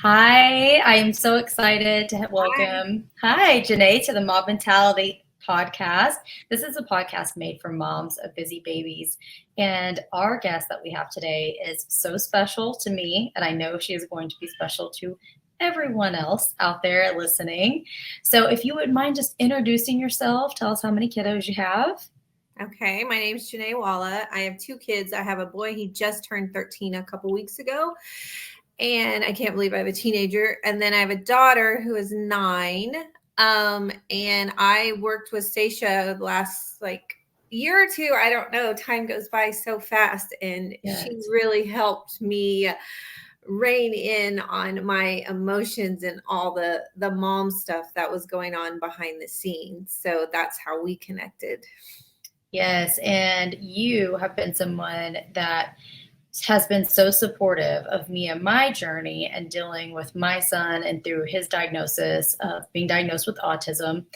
Hi, I am so excited to Hi. welcome, Jena, to the MOBB Mentality podcast. This is a podcast made for moms of busy babies. And our guest that we have today is so special to me, and I know she is going to be special to everyone else out there listening. So if you wouldn't mind just introducing yourself, tell us how many kiddos you have. Okay, my name's Jena Walla. I have two kids. I have a boy, he just turned 13 a couple weeks ago. And I can't believe I have a teenager. And then I have a daughter who is 9. And I worked with Stacia the last year or two. I don't know. Time goes by so fast. And she Yes. really helped me rein in on my emotions and all the mom stuff that was going on behind the scenes. So that's how we connected. Yes, and you have been someone that has been so supportive of me and my journey and dealing with my son and through his diagnosis of being diagnosed with autism.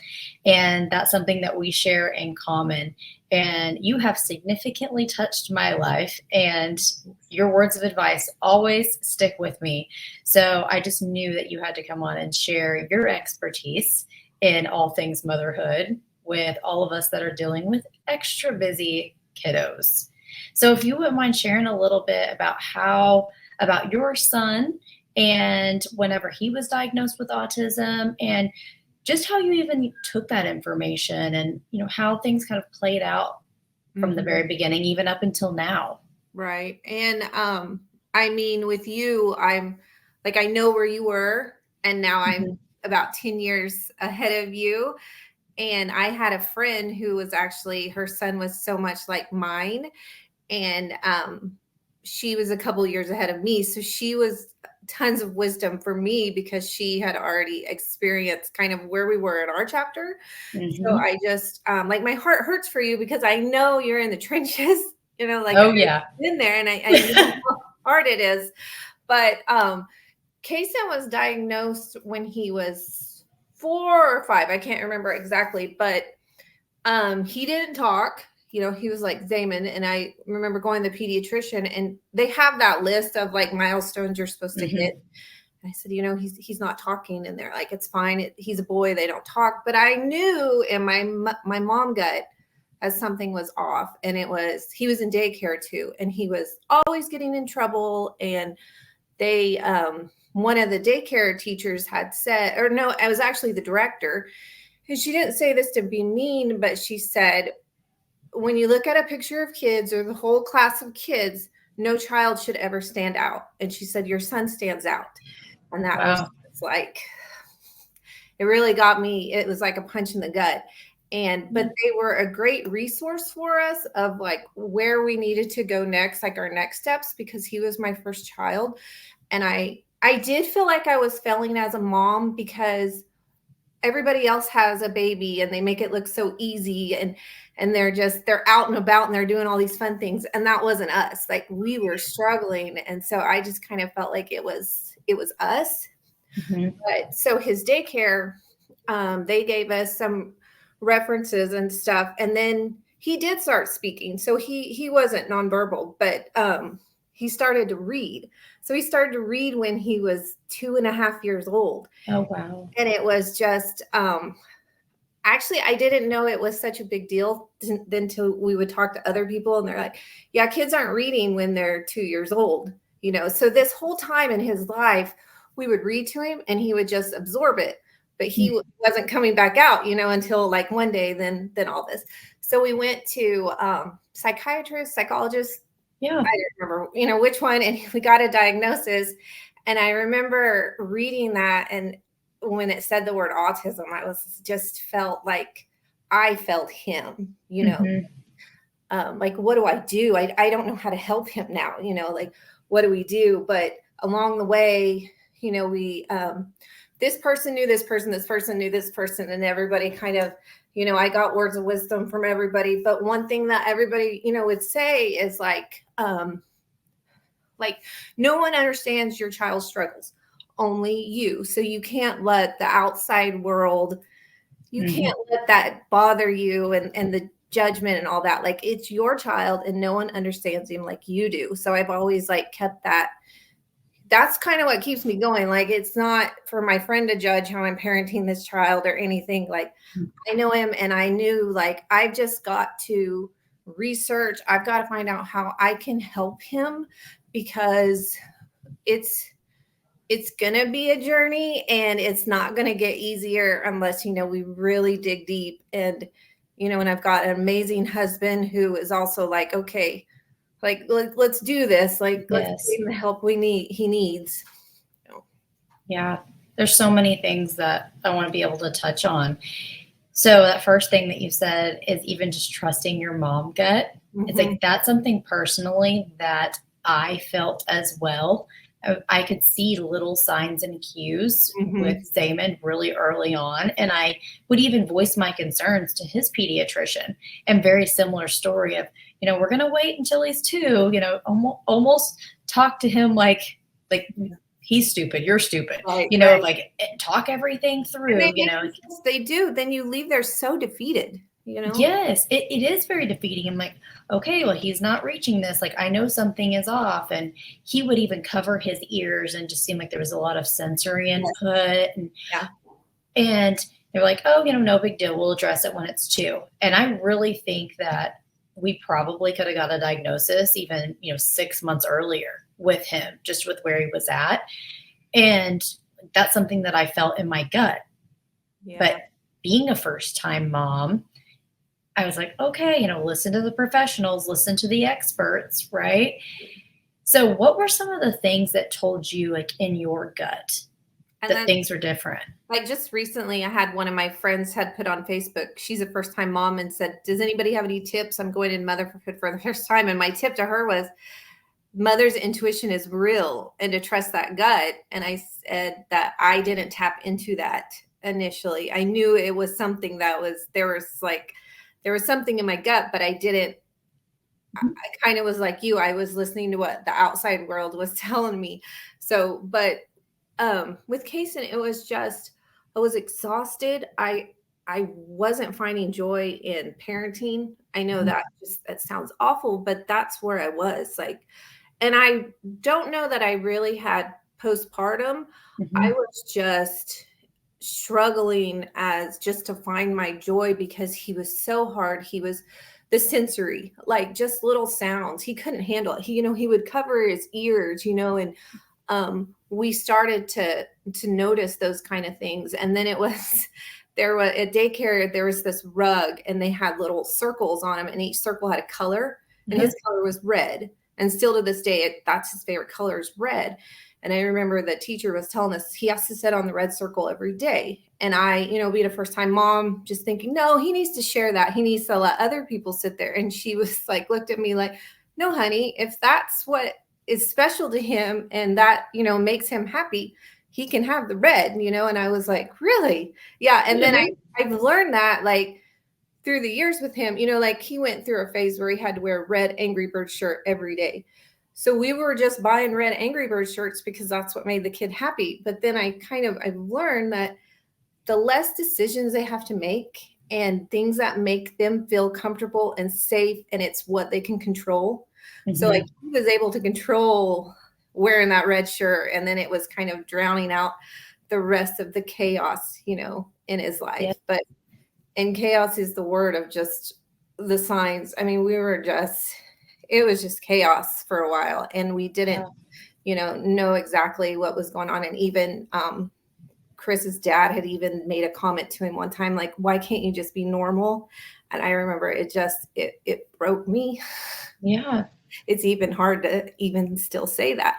And that's something that we share in common. And you have significantly touched my life, and your words of advice always stick with me. So I just knew that you had to come on and share your expertise in all things motherhood with all of us that are dealing with extra busy kiddos. So if you wouldn't mind sharing a little bit about your son and whenever he was diagnosed with autism, and just how you even took that information, and how things kind of played out from the Mhm. very beginning even up until now. Right. And I mean with you, I know where you were, and now I'm Mhm. about 10 years ahead of you. And I had a friend who was actually, her son was so much like mine, and she was a couple years ahead of me, so she was tons of wisdom for me because she had already experienced kind of where we were in our chapter. So Mhm. I just my heart hurts for you because I know you're in the trenches, Oh I've yeah. been there, and I know how hard it is. But Kason was diagnosed when he was 4 or 5. I can't remember exactly, but he didn't talk. He was like Zaman, and I remember going to the pediatrician, and they have that list of like milestones you're supposed to hit. Mhm. And I said, he's not talking, and they're like, it's fine. He's a boy. They don't talk. But I knew in my mom gut as something was off, and he was in daycare too, and he was always getting in trouble. And they one of the daycare teachers had said, or no, it was actually the director, and she didn't say this to be mean, but she said, when you look at a picture of kids or the whole class of kids, no child should ever stand out. And she said, your son stands out. And that was Wow. just like, it really got me. It was like a punch in the gut. But they were a great resource for us of like where we needed to go next, like our next steps, because he was my first child. And I did feel like I was failing as a mom because everybody else has a baby and they make it look so easy, and they're out and about and they're doing all these fun things, and that wasn't us. Like, we were struggling, and so I just kind of felt like it was us. Mhm. But so his daycare, they gave us some references and stuff, and then he did start speaking. So he wasn't nonverbal, but he started to read. So he started to read when he was 2.5 years old. Oh wow. And it was just actually, I didn't know it was such a big deal until we would talk to other people, and they're like, yeah, kids aren't reading when they're 2 years old. So this whole time in his life, we would read to him and he would just absorb it, but he wasn't coming back out, until like one day, then all this. So we went to psychiatrists, psychologists, Yeah. I don't remember, which one, and we got a diagnosis. And I remember reading that, and when it said the word autism, I was just felt like I felt him. Mhm. Like, what do I do? I don't know how to help him now, like, what do we do? But along the way, we this person knew this person knew this person, and everybody kind of, I got words of wisdom from everybody. But one thing that everybody, would say is like, no one understands your child's struggles, only you. So you can't let the outside world, you Mhm. can't let that bother you, and the judgment and all that. Like, it's your child and no one understands him like you do. So I've always like kept that that's kind of what keeps me going. Like, it's not for my friend to judge how I'm parenting this child or anything. Like, I know him, and I knew, like, I've just got to research. I've got to find out how I can help him, because it's gonna be a journey, and it's not gonna get easier unless, we really dig deep. And and I've got an amazing husband who is also like, okay, like, let's do this. Like, let's Yes. give him the help he needs. Yeah. There's so many things that I want to be able to touch on. So that first thing that you said is even just trusting your mom gut. It's like, that's something personally that I felt as well. I could see little signs and cues with Damon really early on. And I would even voice my concerns to his pediatrician, and very similar story of, we're going to wait until he's 2, almost talk to him like he's stupid, you're stupid, right. Like, talk everything through, They do. Then you leave there so defeated, Yes, it is very defeating. I'm like, okay, well, he's not reaching this. Like, I know something is off. And he would even cover his ears, and just seemed like there was a lot of sensory input. And they're like, oh, no big deal. We'll address it when it's 2. And I really think that we probably could have got a diagnosis even, 6 months earlier with him, just with where he was at. And that's something that I felt in my gut. Yeah. But being a first-time mom, I was like, okay, listen to the professionals, listen to the experts, right? So what were some of the things that told you, like, in your gut that things were different? Like, just recently, I had one of my friends had put on Facebook, she's a first-time mom, and said, does anybody have any tips? I'm going in motherhood for the first time. And my tip to her was, mother's intuition is real, and to trust that gut. And I said that I didn't tap into that initially. I knew it was something that there was something in my gut, but I didn't. I kind of was like you. I was listening to what the outside world was telling me. So, but with Kason, it was just, I was exhausted. I wasn't finding joy in parenting. I know that sounds awful, but that's where I was like, and I don't know that I really had postpartum. I was just struggling as just to find my joy, because he was so hard. He was the sensory, like just little sounds. He couldn't handle it. He would cover his ears, and we started to notice those kind of things. And then there was at daycare, there was this rug, and they had little circles on them, and each circle had a color, and his color was red. And still to this day, that's his favorite color, is red. And I remember the teacher was telling us he has to sit on the red circle every day. And I, being a first-time mom, just thinking, no, he needs to share that. He needs to let other people sit there. And she was like, looked at me like, no, honey, if that's what is special to him and that, makes him happy, he can have the red, and I was like, really? Yeah. And then I've learned that, like, through the years with him, like, he went through a phase where he had to wear a red Angry Bird shirt every day. So we were just buying red Angry Bird shirts because that's what made the kid happy. But then I've learned that the less decisions they have to make and things that make them feel comfortable and safe, and it's what they can control. So, like, he was able to control wearing that red shirt, and then it was kind of drowning out the rest of the chaos, in his life. But and chaos is the word of just the signs. I mean, it was just chaos for a while, and we didn't, know exactly what was going on. And even Chris's dad had even made a comment to him one time, like, why can't you just be normal? And I remember it broke me. Yeah. It's even hard to even still say that.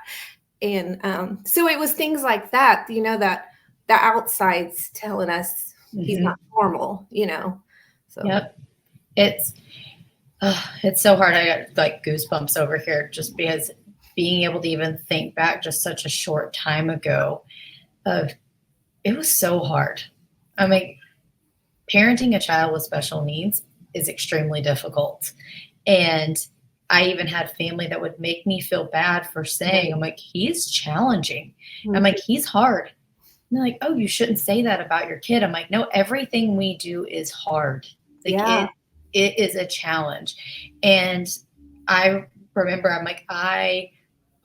And so it was things like that, that the outside's telling us he's not normal, So yep. It's so hard. I got like goosebumps over here just because being able to even think back just such a short time ago it was so hard. I mean, parenting a child with special needs is extremely difficult. And I even had family that would make me feel bad for saying, I'm like, he's challenging. I'm like, he's hard. And they're like, oh, you shouldn't say that about your kid. I'm like, no, everything we do is hard. Like, it is a challenge. And I remember, I'm like, I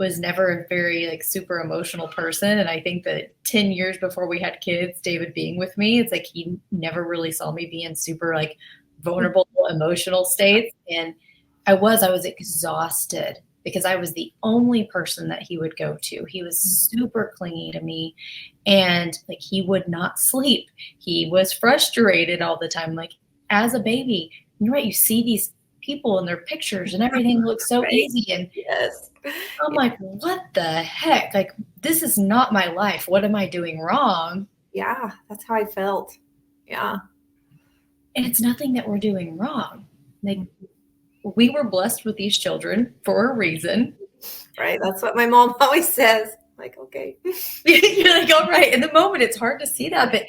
was never a very like super emotional person. And I think that 10 years before we had kids, David being with me, it's like he never really saw me be in super like vulnerable emotional states. And I was exhausted because I was the only person that he would go to. He was super clingy to me, and like he would not sleep. He was frustrated all the time. Like as a baby, you're right, you see these people in their pictures and everything looks so Right. easy. And Yes. I'm like, what the heck? Like, this is not my life. What am I doing wrong? Yeah, that's how I felt. Yeah. And it's nothing that we're doing wrong. Like, we were blessed with these children for a reason. Right. That's what my mom always says. Like, okay. You're like, all right. In the moment, it's hard to see that. But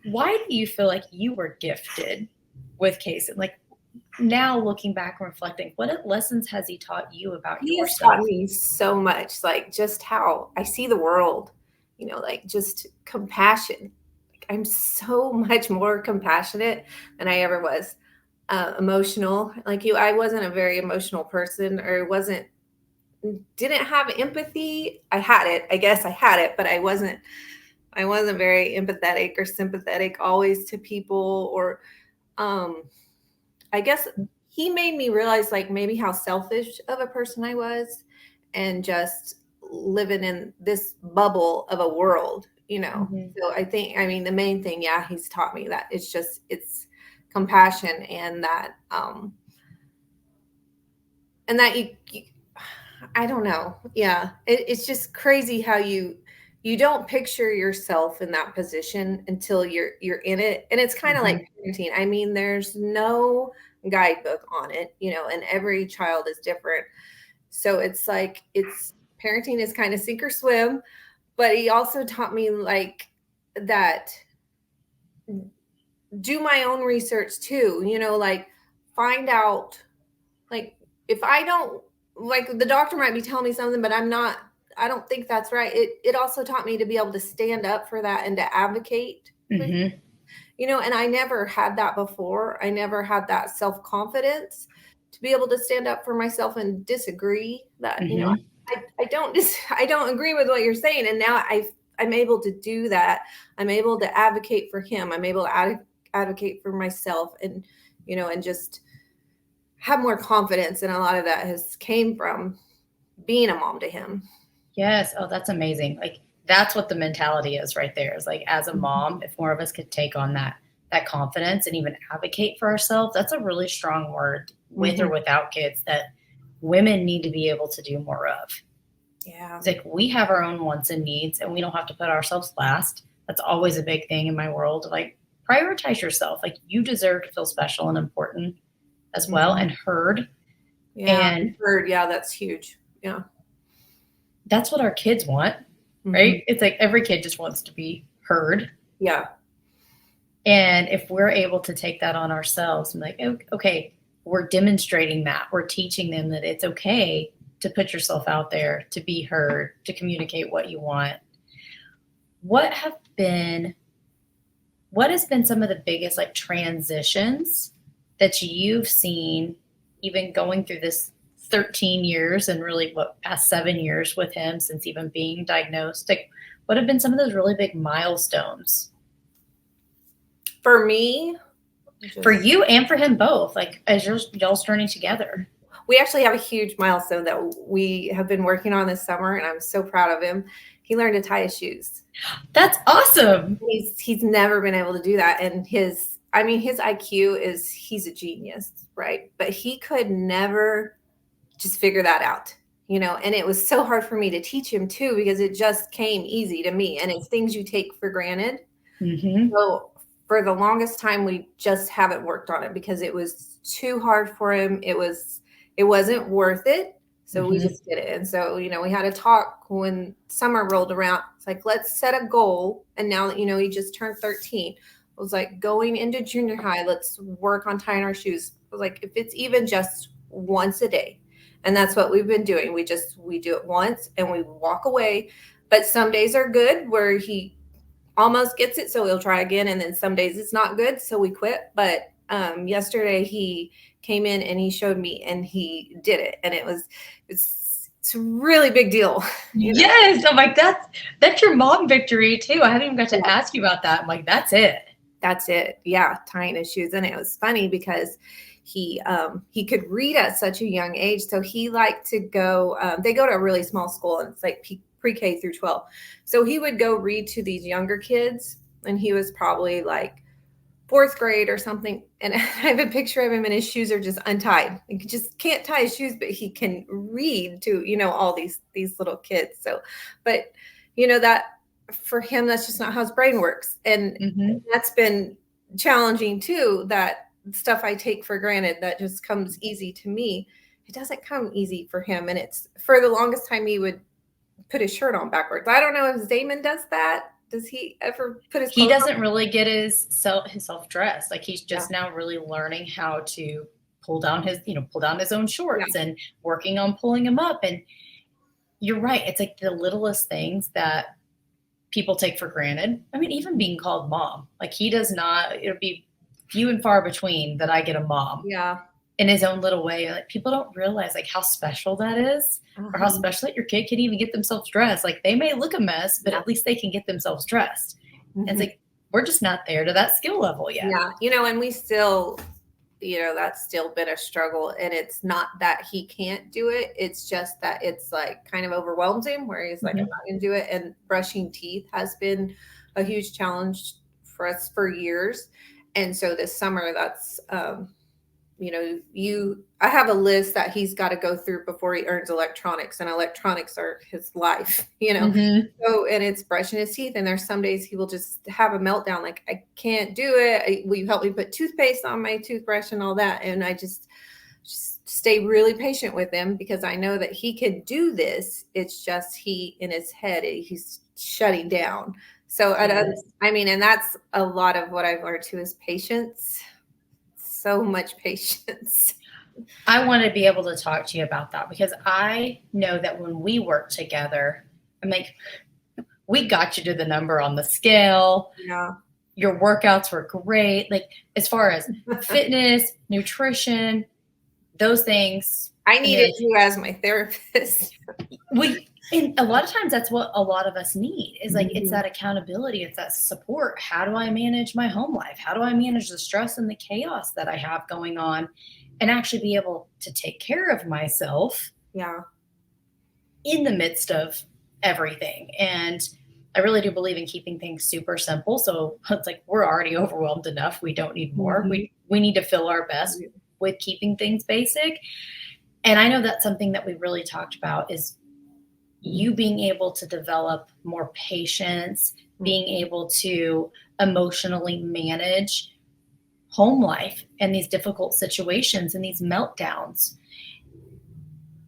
why do you feel like you were gifted with Kason? Like, now looking back and reflecting, what lessons has he taught you about He has yourself? taught me so much, like just how I see the world, you know, like just compassion. Like, I'm so much more compassionate than I ever was. Emotional, like you, I wasn't a very emotional person, or didn't have empathy. I had it, I guess I had it, but I wasn't very empathetic or sympathetic always to people, or I guess he made me realize like maybe how selfish of a person I was, and just living in this bubble of a world, you know. Mm-hmm. So I think, I mean, the main thing, yeah, he's taught me that it's compassion, and that you I don't know. Yeah. It's just crazy how you don't picture yourself in that position until you're in it. And it's kind of Mm-hmm. like parenting. I mean, there's no guidebook on it, you know, and every child is different. So it's like parenting is kind of sink or swim, but he also taught me like that, do my own research too, you know, like find out, like if I don't, like the doctor might be telling me something, but I don't think that's right. It also taught me to be able to stand up for that and to advocate, Mm-hmm. you know, and I never had that before. I never had that self-confidence to be able to stand up for myself and disagree that, you know, Mm-hmm. I don't agree with what you're saying. And now I'm able to do that. I'm able to advocate for him. I'm able to advocate for myself, and, you know, and just have more confidence. And a lot of that has came from being a mom to him. Yes. Oh, that's amazing. Like that's what the mentality is right there. Is like as a mom, if more of us could take on that confidence and even advocate for ourselves, that's a really strong word with or without kids that women need to be able to do more of. Yeah. It's like we have our own wants and needs and we don't have to put ourselves last. That's always a big thing in my world. Like prioritize yourself. Like you deserve to feel special and important as well and heard. Yeah. And Heard. Yeah. That's huge. Yeah. that's what our kids want, right? It's like every kid just wants to be heard. Yeah. And if we're able to take that on ourselves and like, okay, we're demonstrating that. We're teaching them that it's okay to put yourself out there, to be heard, to communicate what you want. What has been some of the biggest like transitions that you've seen even going through this 13 years and really past 7 years with him since even being diagnosed? Like, what have been some of those really big milestones For me, for you and for him both, like as y'all's journey together? we actually have a huge milestone that we have been working on this summer, and I'm so proud of him. He learned to tie his shoes. That's awesome. He's never been able to do that. And his IQ he's a genius, right? But he could never just figure that out, you know, and it was so hard for me to teach him too, because it just came easy to me, and it's things you take for granted. So for the longest time, we just haven't worked on it because it was too hard for him. It wasn't worth it. So we just did it. And so, you know, we had a talk when summer rolled around. It's like, let's set a goal. And now that, you know, he just turned 13, it was like going into junior high, let's work on tying our shoes. I was like, if it's even just once a day. And that's what we've been doing. We do it once and we walk away. But some days are good where he almost gets it, so he'll try again. And then some days it's not good, so we quit. But yesterday he came in and he showed me and he did it. And it's a really big deal. Yes. I'm like, that's your mom victory too. I haven't even got to ask you about that. I'm like, that's it. That's it. Yeah, tying his shoes. And it was funny because he could read at such a young age. So he liked to go, they go to a really small school, and it's like pre-K through 12. So he would go read to these younger kids, and he was probably like fourth grade or something. And I have a picture of him, and his shoes are just untied. He just can't tie his shoes, but he can read to, all these little kids. So, but that for him, that's just not how his brain works. And that's been challenging too, that stuff I take for granted that just comes easy to me. It doesn't come easy for him. And it's, for the longest time, he would put his shirt on backwards. I don't know if Damon does that. Does he ever put his He clothes doesn't on? really get his self-dressed. Like, he's just now really learning how to pull down his own shorts and working on pulling them up. And you're right. It's like the littlest things that people take for granted. I mean, even being called mom, like, he does not, it'll be few and far between that I get a mom. Yeah. In his own little way. Like, people don't realize like how special that is, or how special that your kid can even get themselves dressed. Like, they may look a mess, but at least they can get themselves dressed. And it's like, we're just not there to that skill level yet. Yeah. And we still, that's still been a struggle. And it's not that he can't do it. It's just that it's like kind of overwhelms him, where he's like, I'm not going to do it. And brushing teeth has been a huge challenge for us for years. And so this summer, that's, I have a list that he's got to go through before he earns electronics, and electronics are his life, So, and it's brushing his teeth. And there's some days he will just have a meltdown. Like, I can't do it. Will you help me put toothpaste on my toothbrush and all that? And I just stay really patient with him, because I know that he can do this. It's just in his head, he's shutting down. So, and that's a lot of what I've learned too, is patience. So much patience. I want to be able to talk to you about that, because I know that when we work together, I'm like, we got you to the number on the scale. Yeah. Your workouts were great. Like, as far as fitness, nutrition, those things. I needed you as my therapist. And a lot of times that's what a lot of us need, is like, it's that accountability. It's that support. How do I manage my home life? How do I manage the stress and the chaos that I have going on, and actually be able to take care of myself in the midst of everything? And I really do believe in keeping things super simple. So it's like, we're already overwhelmed enough. We don't need more. We need to fill our best with keeping things basic. And I know that's something that we really talked about, is you being able to develop more patience, being able to emotionally manage home life and these difficult situations and these meltdowns.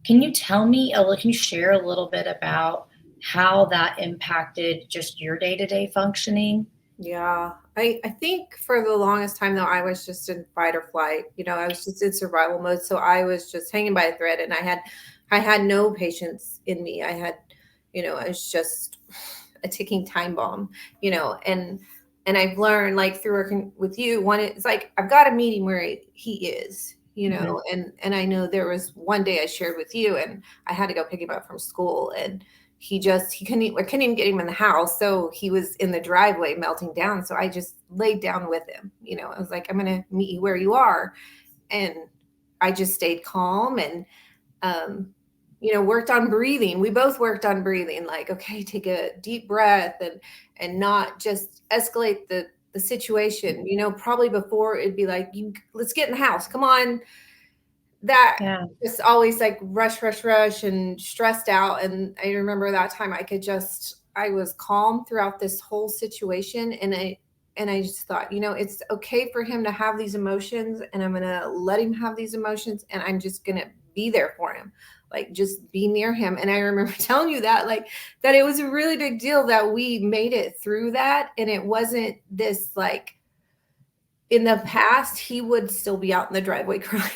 Can you share a little bit about how that impacted just your day-to-day functioning? Yeah. I think for the longest time, though, I was just in fight or flight. I was just in survival mode. So I was just hanging by a thread, and I had no patience in me. I was just a ticking time bomb, and I've learned, like, through working with you, it's like, I've got to meet him where he is, and I know there was one day I shared with you, and I had to go pick him up from school, and I couldn't even get him in the house. So he was in the driveway melting down. So I just laid down with him. I was like, I'm going to meet you where you are. And I just stayed calm and, worked on breathing. We both worked on breathing, like, okay, take a deep breath and not just escalate the situation. Probably before it'd be like, let's get in the house. Come on. That just always like rush and stressed out. And I remember that time I was calm throughout this whole situation. And I just thought, it's okay for him to have these emotions, and I'm going to let him have these emotions, and I'm just going to be there for him, like, just be near him. And I remember telling you that it was a really big deal that we made it through that. And it wasn't this, like, in the past, he would still be out in the driveway crying.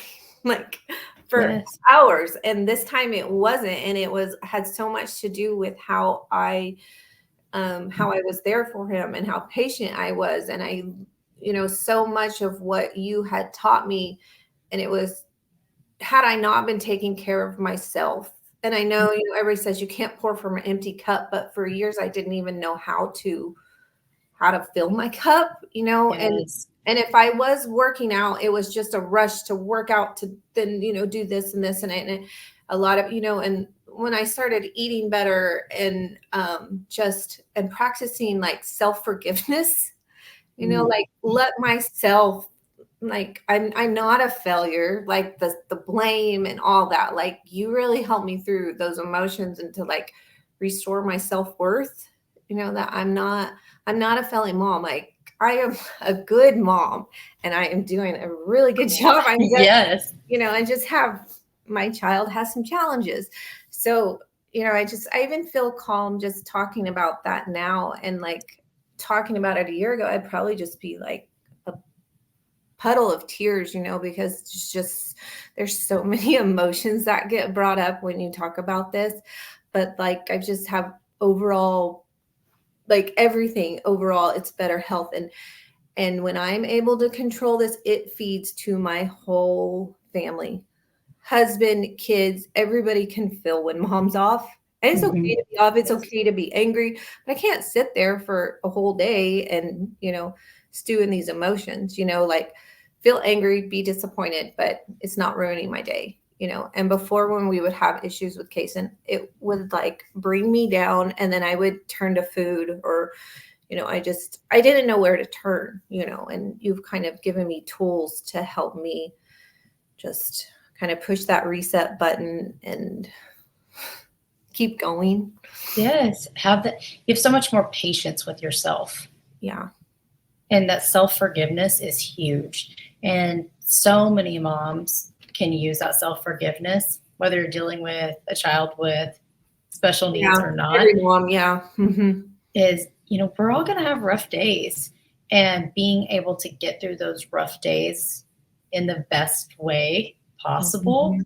Like, for hours. And this time it wasn't. And it had so much to do with how I was there for him and how patient I was. And I, so much of what you had taught me. And it was, had I not been taking care of myself, And I know, everybody says you can't pour from an empty cup, but for years I didn't even know how to fill my cup, Yes. and if I was working out, it was just a rush to work out to then, do this and this and a lot of, and when I started eating better and and practicing like self-forgiveness, like let myself, like I'm not a failure, like the blame and all that, like you really helped me through those emotions and to like restore my self-worth, that I'm not a failing mom. Like I am a good mom and I am doing a really good job. I'm just, Yes. and just have my child has some challenges. So, I even feel calm just talking about that now. And like talking about it a year ago, I'd probably just be like a puddle of tears, because it's just, there's so many emotions that get brought up when you talk about this. But like, I just have overall, like everything overall, it's better health. And when I'm able to control this, it feeds to my whole family, husband, kids, everybody can feel when mom's off. And it's okay to be off. It's okay to be angry, but I can't sit there for a whole day and, stew in these emotions, like feel angry, be disappointed, but it's not ruining my day, And before, when we would have issues with Kason, it would like bring me down, and then I would turn to food or, I didn't know where to turn, and you've kind of given me tools to help me just kind of push that reset button and keep going. Yes. You have so much more patience with yourself. Yeah. And that self-forgiveness is huge. And so many moms can use that self-forgiveness, whether you're dealing with a child with special needs or not. Every mom, yeah. Mm-hmm. Is, we're all going to have rough days, and being able to get through those rough days in the best way possible,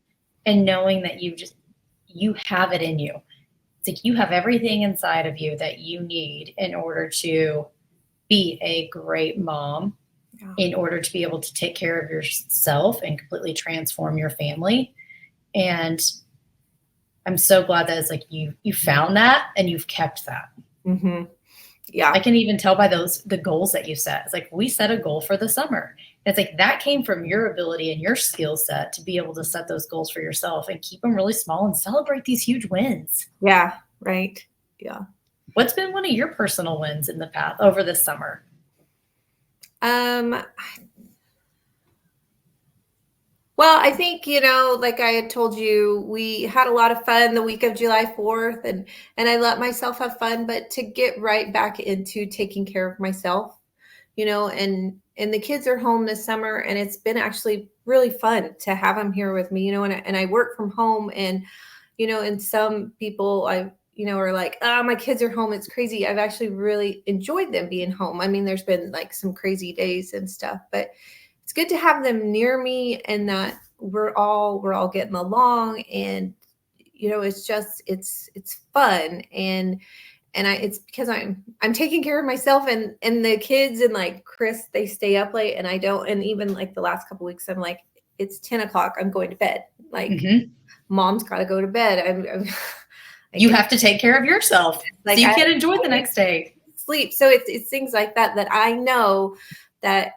and knowing that you have it in you. It's like you have everything inside of you that you need in order to be a great mom, in order to be able to take care of yourself and completely transform your family. And I'm so glad that it's like you found that and you've kept that. Mm-hmm. Yeah. I can even tell by the goals that you set. It's like, we set a goal for the summer. It's like that came from your ability and your skill set to be able to set those goals for yourself and keep them really small and celebrate these huge wins. Yeah. Right. Yeah. What's been one of your personal wins in the past over this summer? Well, I think, like I had told you, we had a lot of fun the week of July 4th, and I let myself have fun, but to get right back into taking care of myself, and the kids are home this summer, and it's been actually really fun to have them here with me, and I work from home, and, and some people are like, oh, my kids are home. It's crazy. I've actually really enjoyed them being home. I mean, there's been like some crazy days and stuff, but it's good to have them near me, and that we're all getting along, and it's just it's fun, and it's because I'm taking care of myself, and the kids, and like Chris, they stay up late, and I don't, and even like the last couple weeks, I'm like, it's 10 o'clock, I'm going to bed. Like mom's got to go to bed. You have to take care of yourself, like, so you can enjoy the next day. Sleep. So it's things like that I know that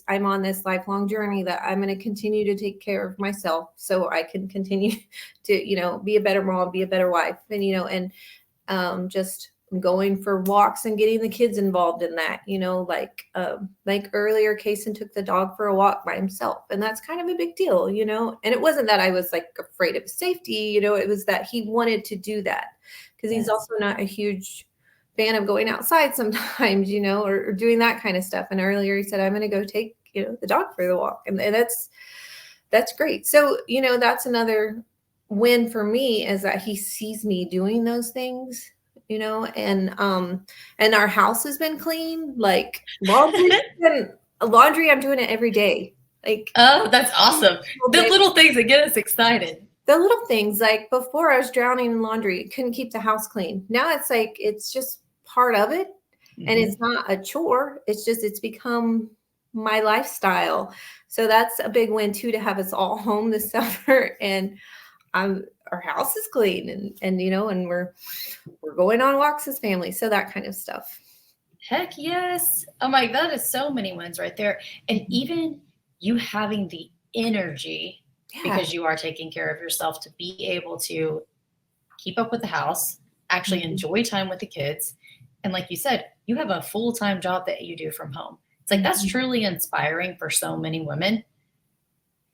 I'm on this lifelong journey, that I'm going to continue to take care of myself so I can continue to, be a better mom, be a better wife, and, just going for walks and getting the kids involved in that, like earlier, Kason took the dog for a walk by himself, and that's kind of a big deal, and it wasn't that I was like afraid of his safety, it was that he wanted to do that, because he's also not a huge fan of going outside sometimes, or doing that kind of stuff. And earlier he said, I'm going to go take, the dog for the walk. And that's great. So, that's another win for me, is that he sees me doing those things, and our house has been clean, like laundry. I'm doing it every day. Like, oh, that's awesome. The little things that get us excited. The little things, like before I was drowning in laundry, couldn't keep the house clean. Now it's like, it's just part of it. And it's not a chore. It's become my lifestyle. So that's a big win too, to have us all home this summer. And I'm our house is clean, and you know, and we're going on walks as family. So that kind of stuff. Heck yes. Oh my, that is so many wins right there. And even you having the energy, Yeah. because you are taking care of yourself, to be able to keep up with the house, actually enjoy time with the kids. And like you said, you have a full-time job that you do from home. It's like, that's truly inspiring for so many women.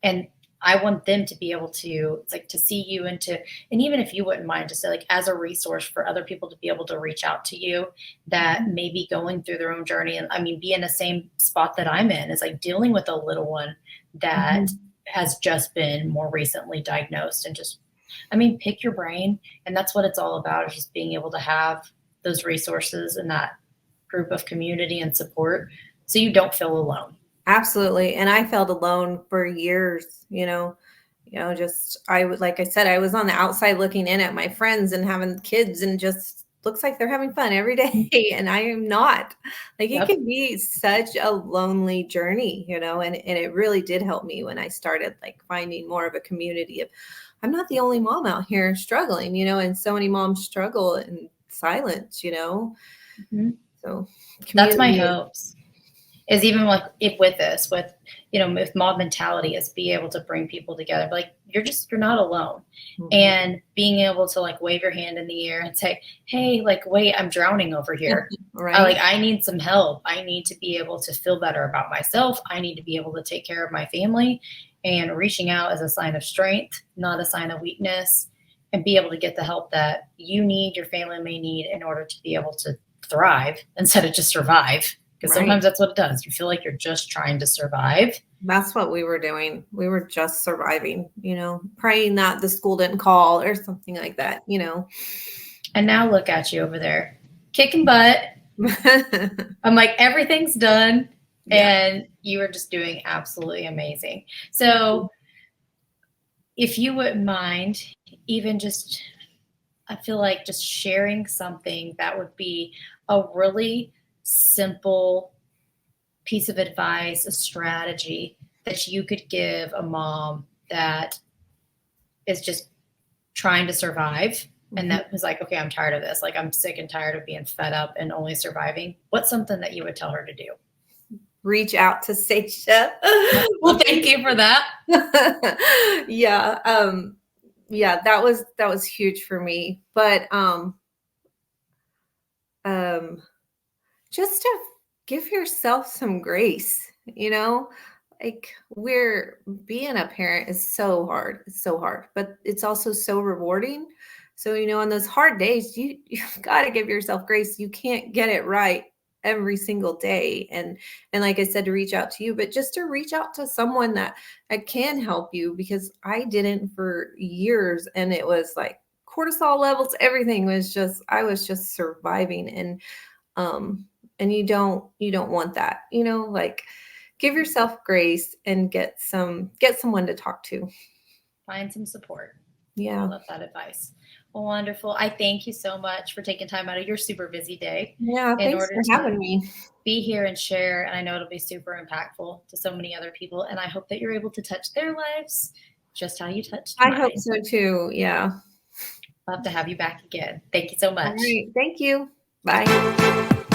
And I want them to be able to, it's like, to see you, and even if you wouldn't mind, just say, like, as a resource for other people to be able to reach out to you that may be going through their own journey. And I mean, be in the same spot that I'm in, is like dealing with a little one that has just been more recently diagnosed, and just, I mean, pick your brain. And that's what it's all about, is just being able to have those resources and that group of community and support, so you don't feel alone. Absolutely. And I felt alone for years, just, like I said, I was on the outside looking in at my friends and having kids, and just looks like they're having fun every day. And I am not. Like, it can be such a lonely journey, and it really did help me when I started like finding more of a community of, I'm not the only mom out here struggling, and so many moms struggle in silence, So That's my community hopes. Is even like, if with this, with MOBB Mentality, is be able to bring people together. Like, you're not alone. And being able to like wave your hand in the air and say, hey, like, wait, I'm drowning over here. Right. I need some help. I need to be able to feel better about myself. I need to be able to take care of my family. And reaching out is a sign of strength, not a sign of weakness. And be able to get the help that you need, your family may need, in order to be able to thrive instead of just survive. Because sometimes that's what it does. You feel like you're just trying to survive. That's what we were doing. We were just surviving, praying that the school didn't call or something like that, And now look at you over there, kicking butt. I'm like, everything's done. And you are just doing absolutely amazing. So if you wouldn't mind, even just, I feel like just sharing something that would be a really simple piece of advice, a strategy that you could give a mom that is just trying to survive, and that was like, okay, I'm tired of this. Like, I'm sick and tired of being fed up and only surviving. What's something that you would tell her to do? Reach out to Seisha. Well, thank you for that. Yeah. That was huge for me. But just to give yourself some grace, like, being a parent is so hard. It's so hard, but it's also so rewarding. So, on those hard days, you've got to give yourself grace. You can't get it right every single day. And like I said, to reach out to you, but just to reach out to someone that can help you, because I didn't for years. And it was like cortisol levels, everything was just, I was just surviving. And you don't want that, like, give yourself grace and get someone to talk to. Find some support. Yeah. I love that advice. Well, wonderful. I thank you so much for taking time out of your super busy day. Yeah. Thanks for having me. Be here and share. And I know it'll be super impactful to so many other people. And I hope that you're able to touch their lives just how you touched mine. I hope so too. Yeah. I'll have to have you back again. Thank you so much. All right. Thank you. Bye.